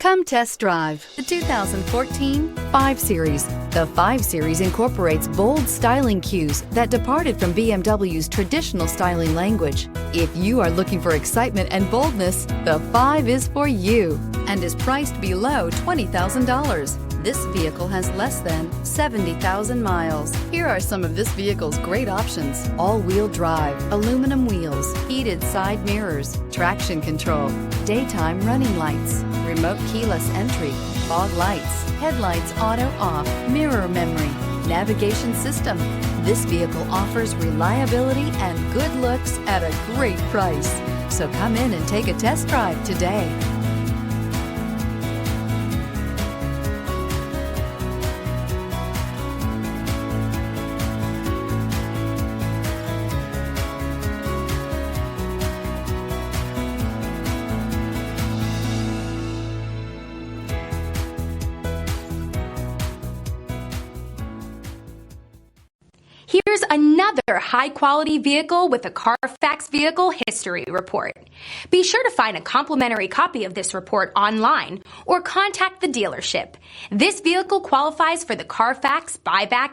Come test drive the 2014 5 Series. The 5 Series incorporates bold styling cues that departed from BMW's traditional styling language. If you are looking for excitement and boldness, the 5 is for you and is priced below $20,000. This vehicle has less than 70,000 miles. Here are some of this vehicle's great options: all-wheel drive, aluminum wheels, heated side mirrors, traction control, daytime running lights, remote keyless entry, fog lights, headlights auto off, mirror memory, navigation system. This vehicle offers reliability and good looks at a great price. So come in and take a test drive today. Here's another high-quality vehicle with a Carfax Vehicle History Report. Be sure to find a complimentary copy of this report online or contact the dealership. This vehicle qualifies for the Carfax Buyback